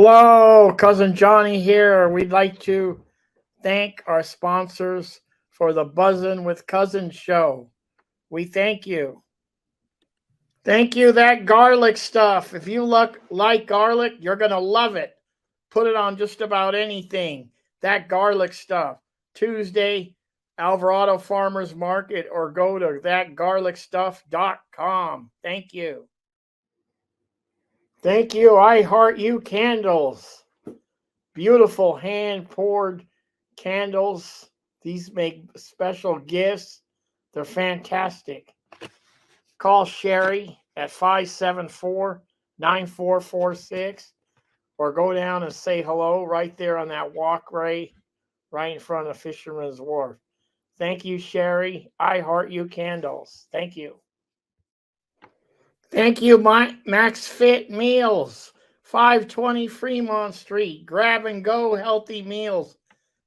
Hello, Cousin Johnny here. We'd like to thank our sponsors for the Buzzin' with Cousins show. We thank you. Thank you, that garlic stuff. If you like garlic, you're going to love it. Put it on just about anything. That garlic stuff. Tuesday, Alvarado Farmers Market, or go to thatgarlicstuff.com. Thank you. Thank you, I Heart You Candles. Beautiful hand poured candles. These make special gifts. They're fantastic. Call Sherry at 574-9446 or go down and say hello right there on that walkway right in front of Fisherman's Wharf. Thank you, Sherry. I Heart You Candles. Thank you. Thank you, Max Fit Meals. 520 Fremont Street. Grab and go healthy meals.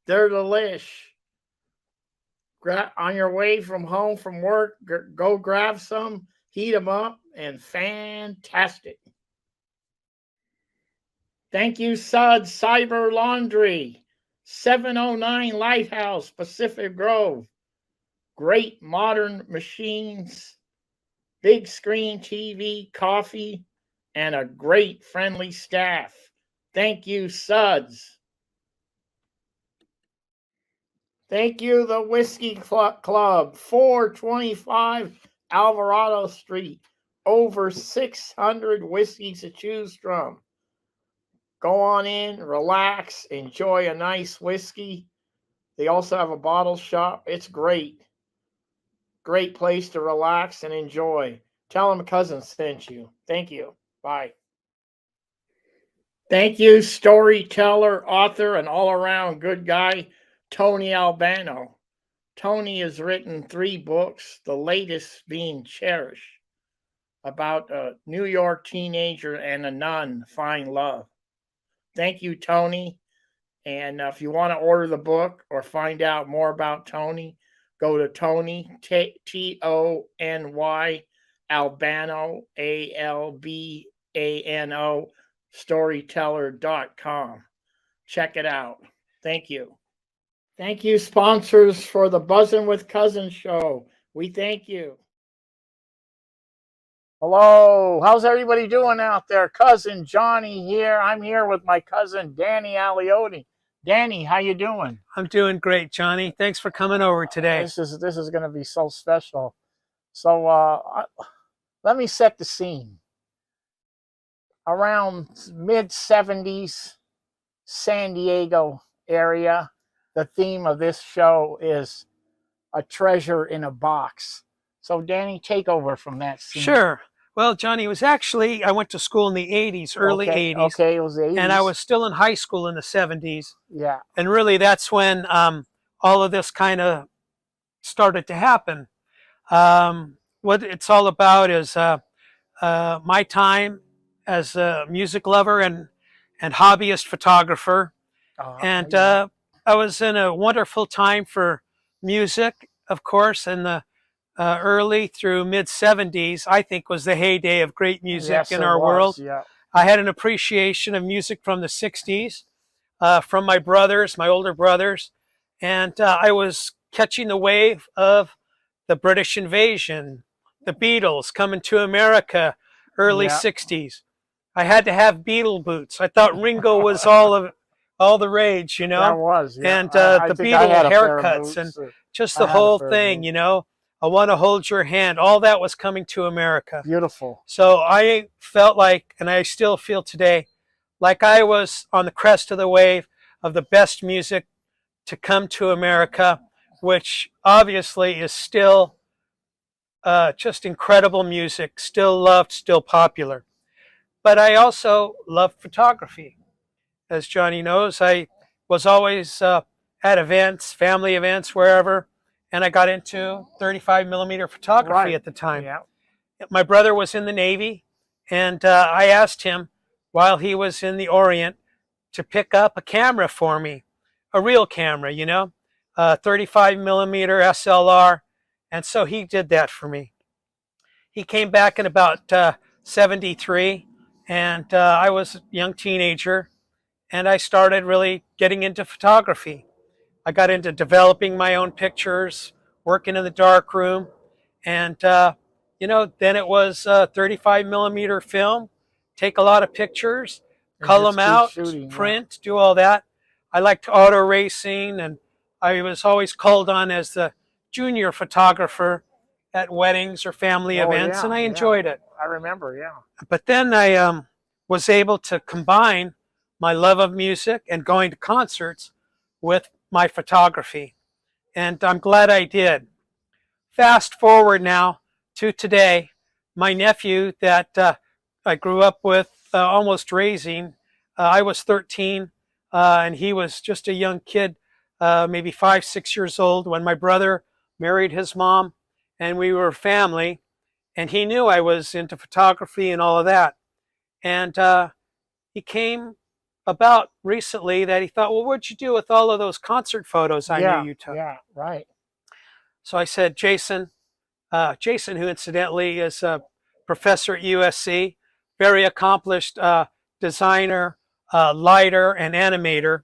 They're delish. On your way from home from work, go grab some, heat them up, and fantastic. Thank you, Suds Cyber Laundry. 709 Lighthouse, Pacific Grove. Great modern machines, big screen TV, coffee, and a great friendly staff. Thank you, Suds. Thank you, the Whiskey Club, 425 Alvarado Street. Over 600 whiskeys to choose from. Go on in, relax, enjoy a nice whiskey. They also have a bottle shop. It's great. Great place to relax and enjoy. Tell them Cousin sent you. Thank you. Bye. Thank you, storyteller, author, and all-around good guy, Tony Albano. Tony has written 3 books, the latest being Cherish, about a New York teenager and a nun find love. Thank you, Tony. And if you want to order the book or find out more about Tony, go to Tony, Tony, Albano, Albano, storyteller.com. Check it out. Thank you. Thank you, sponsors, for the Buzzin' with Cousins show. We thank you. Hello, how's everybody doing out there? Cousin Johnny here. I'm here with my cousin Danny Aliotti. Danny, how you doing? I'm doing great, Johnny. Thanks for coming over today. This is going to be so special. So let me set the scene. Around mid-70s, San Diego area. The theme of this show is a treasure in a box. So, Danny, take over from that scene. Sure. Well, Johnny, it was actually, I went to school in the 80s, early 80s. Okay, it was the 80s. And I was still in high school in the 70s. Yeah. And really, that's when all of this kind of started to happen. What it's all about is my time as a music lover and hobbyist photographer. I was in a wonderful time for music, of course, in the early through mid-70s, I think, was the heyday of great music in our world. Yeah. I had an appreciation of music from the 60s, from my brothers, my older brothers, and I was catching the wave of the British invasion, the Beatles coming to America, early 60s. I had to have Beatle boots. I thought Ringo was all the rage, you know. That was, yeah. And the Beatle haircuts and just the whole thing, you know. I Want to Hold Your Hand. All that was coming to America. Beautiful. So I felt like, and I still feel today, like I was on the crest of the wave of the best music to come to America, which obviously is still just incredible music, still loved, still popular. But I also loved photography. As Johnny knows, I was always at events, family events, wherever, and I got into 35 millimeter photography at the time. Yeah. My brother was in the Navy, and I asked him while he was in the Orient to pick up a camera for me, a real camera, you know, 35 millimeter SLR, and so he did that for me. He came back in about 73, and I was a young teenager. and I started really getting into photography. I got into developing my own pictures, working in the darkroom, and then it was 35 millimeter film. Take a lot of pictures, And cull them just keep out, shooting. Yeah. print, do all that. I liked auto racing, and I was always called on as the junior photographer at weddings or family Oh events, and yeah, I yeah. enjoyed it. I remember. Yeah. But then I was able to combine my love of music and going to concerts with my photography, and I'm glad I did. Fast forward now to today, my nephew that I grew up with, almost raising. I was 13, and he was just a young kid, maybe 5, 6 years old, when my brother married his mom, and we were family. And he knew I was into photography and all of that. And he came about recently that he thought, well, what'd you do with all of those concert photos I knew Yeah. you took? Yeah. Right. So I said, Jason, who incidentally is a professor at USC, very accomplished designer, lighter, and animator.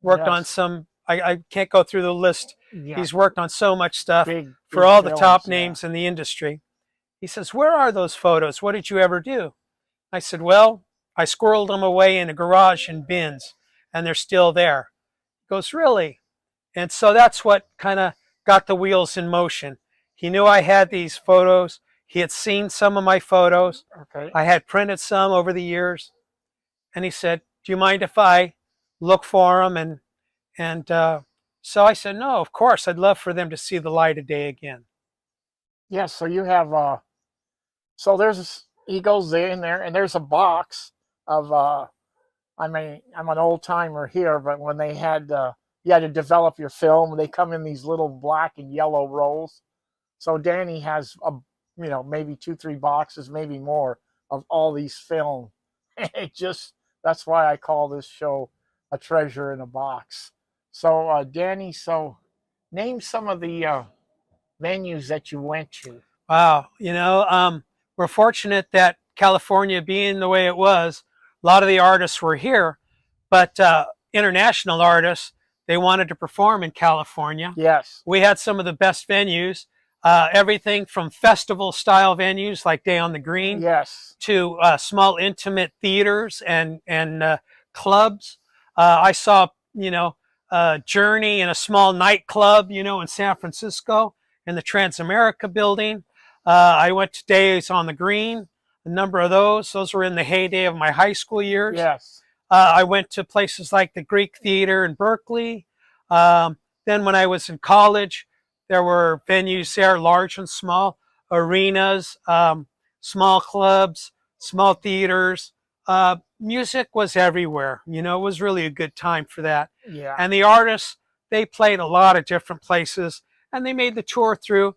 Worked on Yes. some, I can't go through the list. Yeah. He's worked on so much stuff Big. for Big all the films. top Yeah. names in the industry. He says, where are those photos? What did you ever do? I said, well, I squirreled them away in a garage in bins, and they're still there. He goes, really? And so that's what kind of got the wheels in motion. He knew I had these photos. He had seen some of my photos. Okay. I had printed some over the years. And he said, do you mind if I look for them? And so I said, no, of course. I'd love for them to see the light of day again. Yeah. So you have so there's he goes in there and there's a box of I mean, I'm an old timer here, but when they had you had to develop your film, they come in these little black and yellow rolls. So Danny has maybe 2, 3 boxes, maybe more of all these film. It just that's why I call this show a treasure in a box. So Danny, so name some of the venues that you went to. Wow. We're fortunate that California being the way it was, a lot of the artists were here, but international artists, they wanted to perform in California. Yes. We had some of the best venues, everything from festival style venues like Day on the Green Yes. to small intimate theaters and clubs. I saw, Journey in a small nightclub, in San Francisco in the Transamerica building. I went to Days on the Green, a number of those. Those were in the heyday of my high school years. Yes. I went to places like the Greek Theater in Berkeley. Then when I was in college, there were venues there, large and small, arenas, small clubs, small theaters. Music was everywhere. It was really a good time for that. Yeah. And the artists, they played a lot of different places, and they made the tour through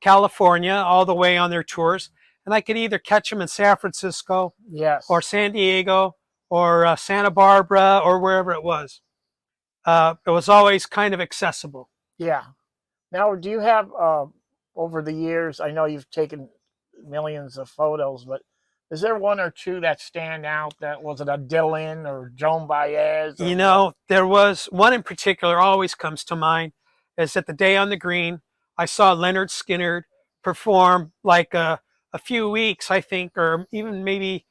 California all the way on their tours. And I could either catch them in San Francisco Yes. or San Diego or Santa Barbara or wherever it was. It was always kind of accessible. Yeah. Now, do you have over the years? I know you've taken millions of photos, but is there one or two that stand out? That was it a Dylan or Joan Baez? Or There was one in particular always comes to mind. Is at the Day on the Green, I saw Leonard Skinner perform like a few weeks, I think, or even maybe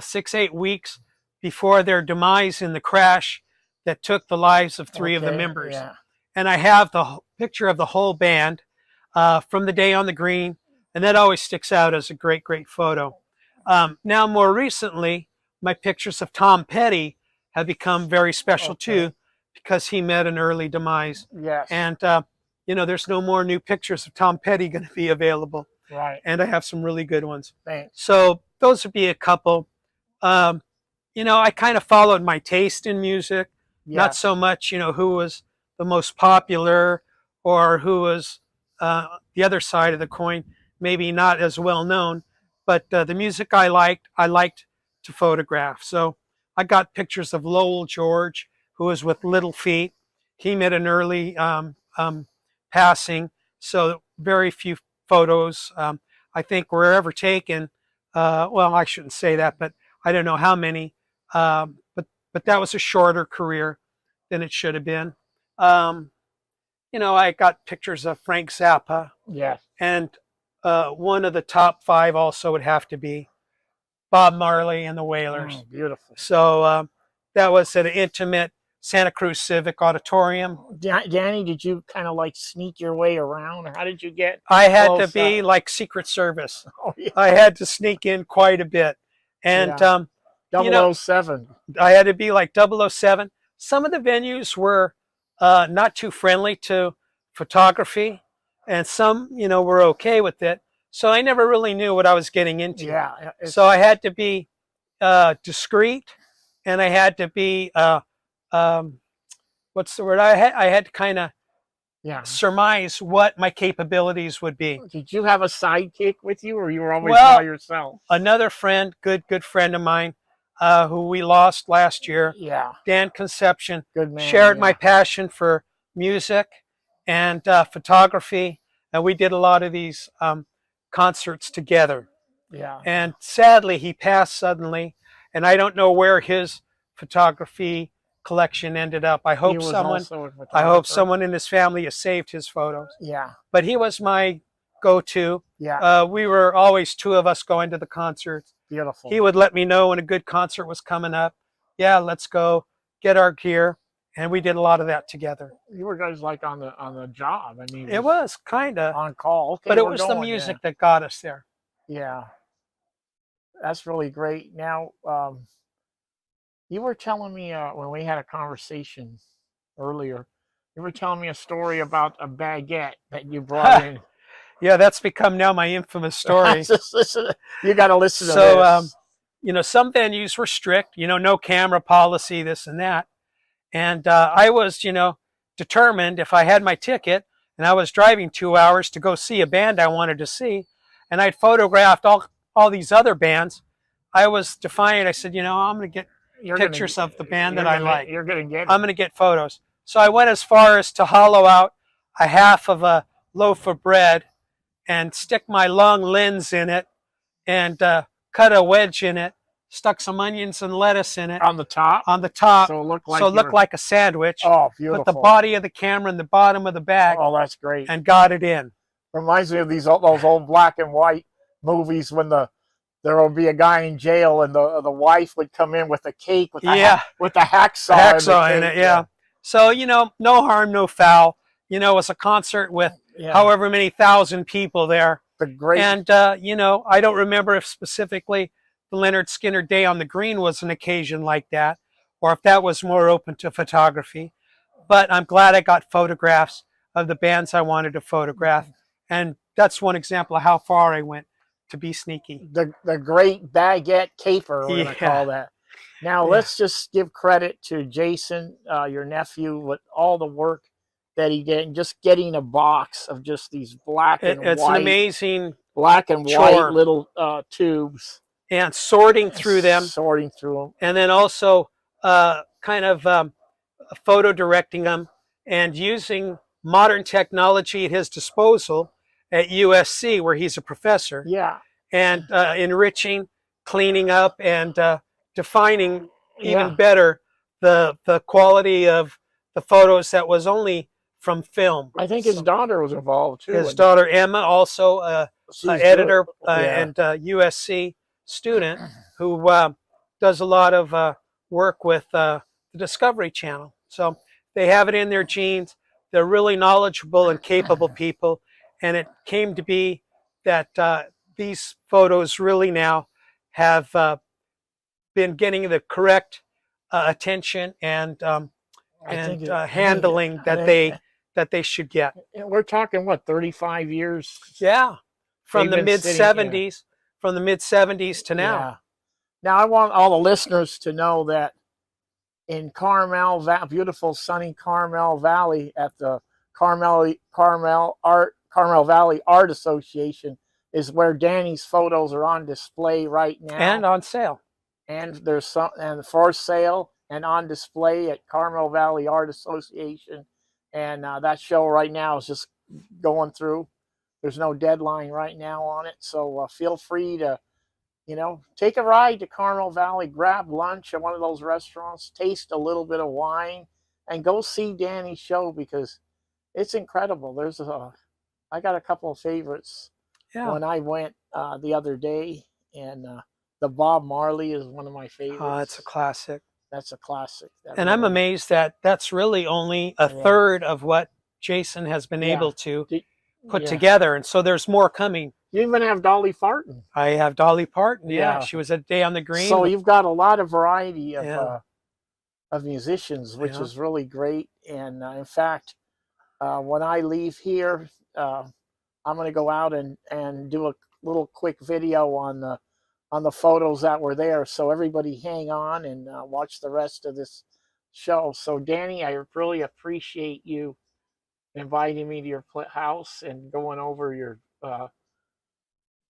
6, 8 weeks before their demise in the crash that took the lives of 3 of the members. Yeah. And I have the picture of the whole band from the Day on the Green, and that always sticks out as a great, great photo. Now, more recently, my pictures of Tom Petty have become very special too, because he met an early demise. Yes. And there's no more new pictures of Tom Petty going to be available. Right. And I have some really good ones. Thanks. So those would be a couple. I kind of followed my taste in music, not so much, who was the most popular or who was the other side of the coin, maybe not as well known, but the music I liked to photograph. So I got pictures of Lowell George, who was with Little Feat. He met an early passing, so very few photos I think were ever taken. Well, I shouldn't say that, but I don't know how many. But but that was a shorter career than it should have been. I got pictures of Frank Zappa, Yes. and one of the top 5 also would have to be Bob Marley and the Wailers. Oh, beautiful. So that was at an intimate Santa Cruz Civic Auditorium. Danny, did you kind of like sneak your way around, or how did you get? I had to be like Secret Service. Oh, yeah. I had to sneak in quite a bit. And, yeah. 007. I had to be like 007. Some of the venues were not too friendly to photography, and some, were okay with it. So I never really knew what I was getting into. Yeah. So I had to be discreet, and I had to be, what's the word? I had to kind of surmise what my capabilities would be. Did you have a sidekick with you, or you were always by yourself? Another friend, good friend of mine, who we lost last year, Dan Conception, good man, shared my passion for music and photography, and we did a lot of these concerts together. Yeah. And sadly, he passed suddenly, and I don't know where his photography collection ended up. I hope someone in his family has saved his photos. Yeah. But he was my go-to. Yeah. We were always 2 of us going to the concerts. Beautiful. He would let me know when a good concert was coming up. Yeah, let's go get our gear, and we did a lot of that together. You were guys like on the job. I mean, it was kind of on call. Okay, but it was the music that got us there. Yeah. That's really great. Now, you were telling me when we had a conversation earlier, you were telling me a story about a baguette that you brought in. Yeah, that's become now my infamous story. You got to listen to this. So, some venues were strict, no camera policy, this and that. And I was, determined if I had my ticket and I was driving 2 hours to go see a band I wanted to see, and I'd photographed all these other bands, I was defiant. I said, I'm going to get pictures of the band that I like. You're going to get it. I'm going to get photos. So I went as far as to hollow out a half of a loaf of bread and stick my long lens in it and cut a wedge in it, stuck some onions and lettuce in it. On the top? On the top. So it looked like a sandwich. Oh, beautiful. Put the body of the camera in the bottom of the bag. Oh, that's great. And got it in. Reminds me of those old black and white movies when there will be a guy in jail and the wife would come in with a cake with with the hacksaw in it. Yeah. So, no harm, no foul. It was a concert with however many thousand people there. And, I don't remember if specifically the Leonard Skinner Day on the Green was an occasion like that, or if that was more open to photography. But I'm glad I got photographs of the bands I wanted to photograph. And that's one example of how far I went to be sneaky. The great baguette caper, we're going to call that. Now, let's just give credit to Jason, your nephew, with all the work that he did, and just getting a box of just these black and white. It's an amazing black and white little tubes. And sorting through them. And then also kind of photo directing them and using modern technology at his disposal at USC, where he's a professor. Yeah. And enriching, cleaning up, and defining even better the quality of the photos that was only from film. I think his daughter was involved too. His daughter Emma, also an editor and USC student who does a lot of work with the Discovery Channel. So they have it in their genes. They're really knowledgeable and capable people. And it came to be that these photos really now have been getting the correct attention and handling that they should get. We're talking what, 35 years? Yeah, from the mid 70s, from the mid 70s to now. Yeah. Now I want all the listeners to know that in Carmel, beautiful sunny Carmel Valley, at the Carmel Valley Art Association, is where Danny's photos are on display right now and on sale. And there's some for sale and on display at Carmel Valley Art Association. And that show right now is just going through. There's no deadline right now on it, so feel free to, you know, take a ride to Carmel Valley, grab lunch at one of those restaurants, taste a little bit of wine, and go see Danny's show because it's incredible. I got a couple of favorites Yeah. when I went the other day, and the Bob Marley is one of my favorites. Oh, it's a classic. That's a classic. And I'm amazed that that's really only a third of what Jason has been able to put together. And so there's more coming. You even have Dolly Parton. I have Dolly Parton. Yeah. She was a Day on the Green. So you've got a lot of variety of musicians, which is really great. And in fact, when I leave here, I'm going to go out and do a little quick video on the photos that were there. So everybody hang on and watch the rest of this show. So Danny, I really appreciate you inviting me to your house and going over your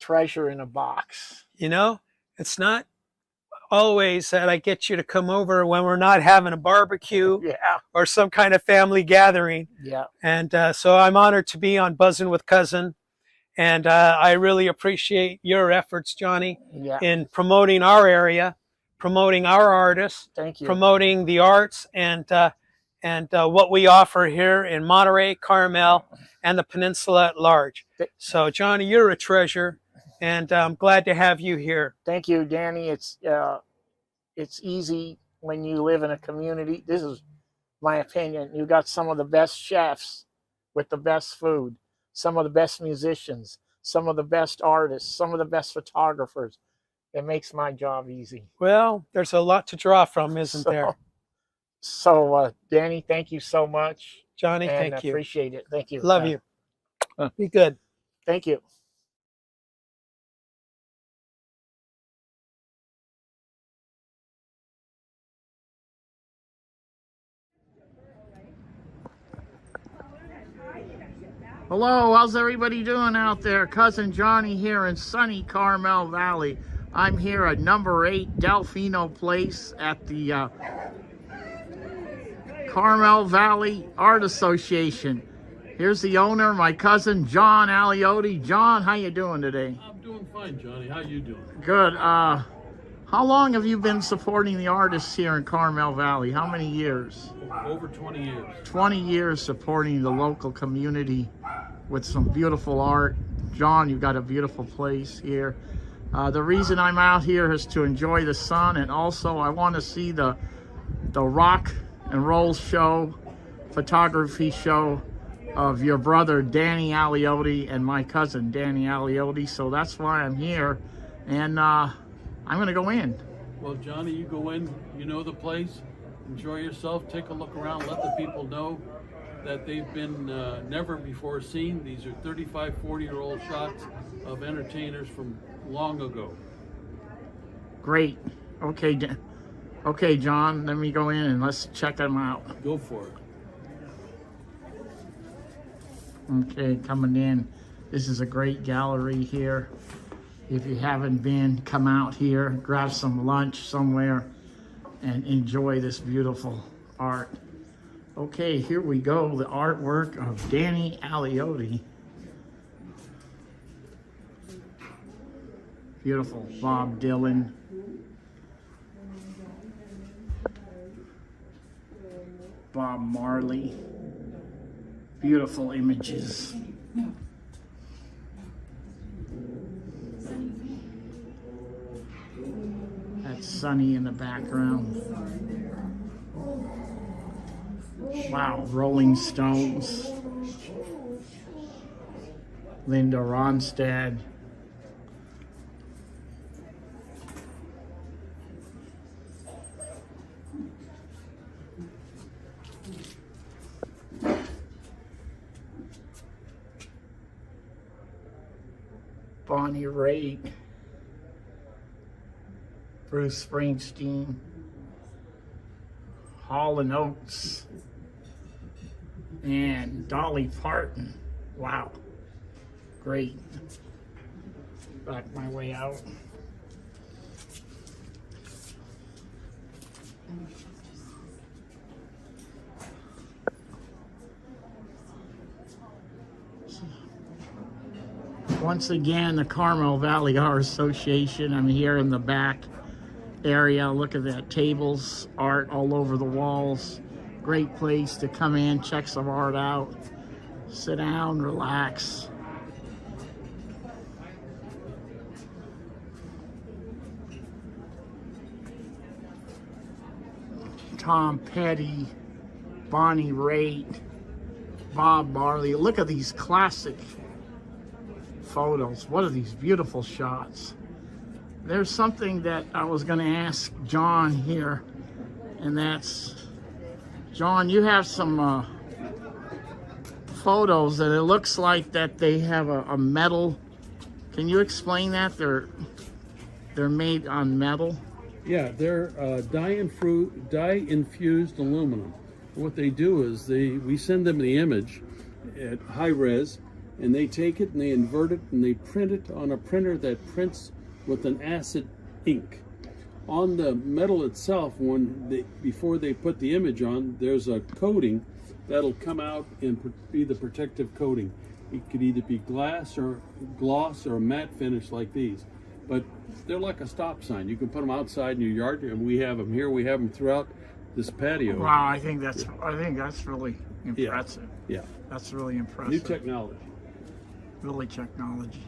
treasure in a box. You know, it's not always that I get you to come over when we're not having a barbecue or some kind of family gathering. Yeah. And so I'm honored to be on Buzzin' with Cousin. And I really appreciate your efforts, Johnny, in promoting our area, promoting our artists, promoting the arts and what we offer here in Monterey, Carmel, and the peninsula at large. So, Johnny, you're a treasure, and I'm glad to have you here. Thank you, Danny. It's easy when you live in a community. This is my opinion. You got some of the best chefs with the best food, some of the best musicians, some of the best artists, some of the best photographers. It makes my job easy. Well, there's a lot to draw from, isn't there? So, Danny, thank you so much. Johnny, thank you. Appreciate it. Thank you. Love you. Be good. Thank you. Hello, how's everybody doing out there? Cousin Johnny here in sunny Carmel Valley. I'm here at number 8 Delfino Place at the Carmel Valley Art Association. Here's the owner, my cousin John Aliotti. John, how you doing today? I'm doing fine, Johnny. How you doing? Good. How long have you been supporting the artists here in Carmel Valley? How many years? Over 20 years. 20 years supporting the local community with some beautiful art. John, you've got a beautiful place here. The reason I'm out here is to enjoy the sun, and also I want to see the rock and roll show, photography show of your brother Danny Aliotti and my cousin Danny Aliotti. So that's why I'm here, and I'm going to go in. Well, Johnny, you go in, you know the place, enjoy yourself, take a look around, let the people know that they've been never before seen. These are 35, 40-year-old shots of entertainers from long ago. Great. Okay, John, let me go in and let's check them out. Go for it. Okay, coming in. This is a great gallery here. If you haven't been, come out here, grab some lunch somewhere, and enjoy this beautiful art. Okay, here we go. The artwork of Danny Aliotti. Beautiful. Bob Dylan. Bob Marley. Beautiful images. That's Sunny in the background. Wow, Rolling Stones. Linda Ronstadt. Bonnie Raitt. Bruce Springsteen. Hall & Oates. And Dolly Parton. Wow. Great. Back my way out. Once again, the Carmel Valley Art Association. I'm here in the back area. Look at that, tables, art all over the walls. Great place to come in, check some art out, sit down, relax. Tom Petty, Bonnie Raitt, Bob Marley. Look at these classic photos. What are these beautiful shots? There's something that I was going to ask John here, and that's, John, you have some photos that it looks like that they have a metal. Can you explain that? They're made on metal? Yeah, they're dye-infused aluminum. What they do is we send them the image at high res, and they take it and they invert it and they print it on a printer that prints with an acid ink. On the metal itself, before they put the image on, there's a coating that'll come out and be the protective coating. It could either be glass or gloss or a matte finish like these. But they're like a stop sign. You can put them outside in your yard, and we have them here. We have them throughout this patio. Wow, I think that's really impressive. Yeah. That's really impressive. New technology. Really technology.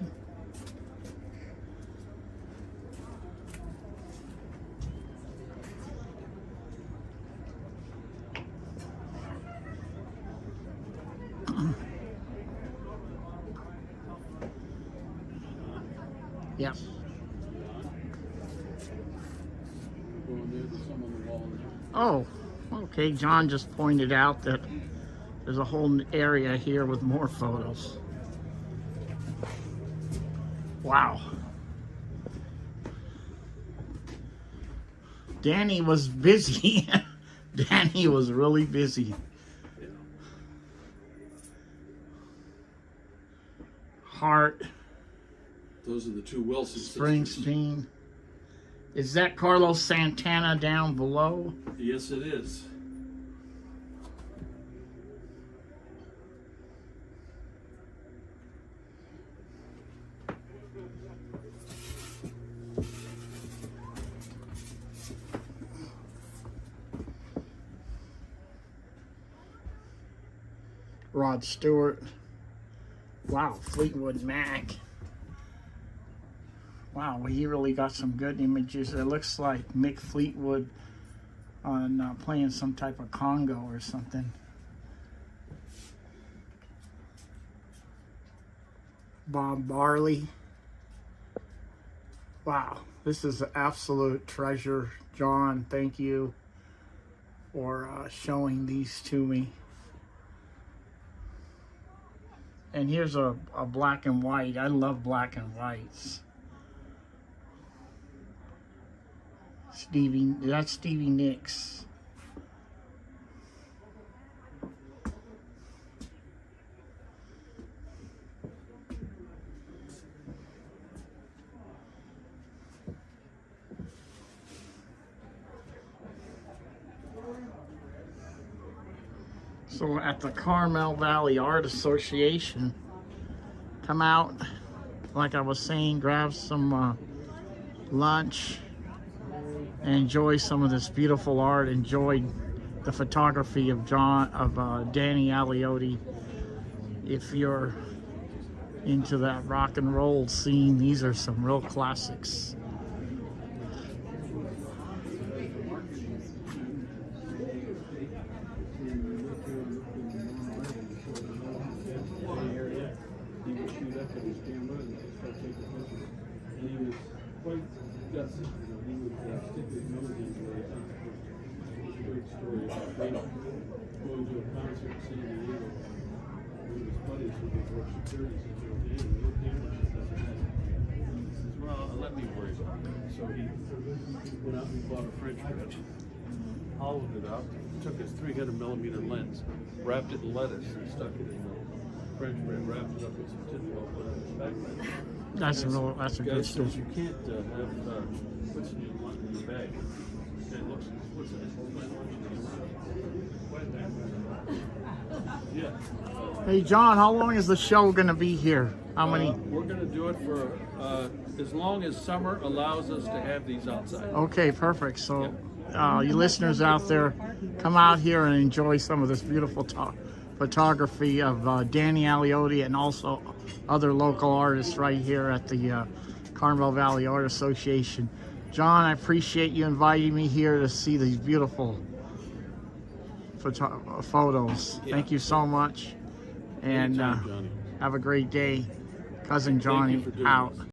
Yeah. Oh, okay. John just pointed out that there's a whole area here with more photos. Wow. Danny was busy. Danny was really busy. Hart. Those are the two Wilson Springsteen. Is that Carlos Santana down below? Yes, it is. Rod Stewart. Wow, Fleetwood Mac. Wow, he really got some good images. It looks like Mick Fleetwood on playing some type of congo or something. Bob Marley. Wow, this is an absolute treasure. John, thank you for showing these to me. And here's a black and white. I love black and whites. That's Stevie Nicks. So at the Carmel Valley Art Association, come out, like I was saying, grab some lunch, and enjoy some of this beautiful art. Enjoy the photography of Danny Aliotti. If you're into that rock and roll scene, these are some real classics. Well, let me worry about it. So he went out and bought a French bread, hollowed it out, took his 300mm lens, wrapped it in lettuce, and stuck it in the French bread, wrapped it up with some tinfoil, put it in his backpack. That's a good story. You can't have what's in your bag. It looks, what's in it? Yeah. Hey John, how long is the show going to be here? How many? We're going to do it for as long as summer allows us to have these outside. Okay, perfect. So, you listeners out there, come out here and enjoy some of this beautiful photography of Danny Aliotti and also other local artists right here at the Carmel Valley Art Association. John, I appreciate you inviting me here to see these beautiful photos. Yeah. Thank you so much. And Anytime, Johnny. have a great day. Cousin Johnny for doing out. this.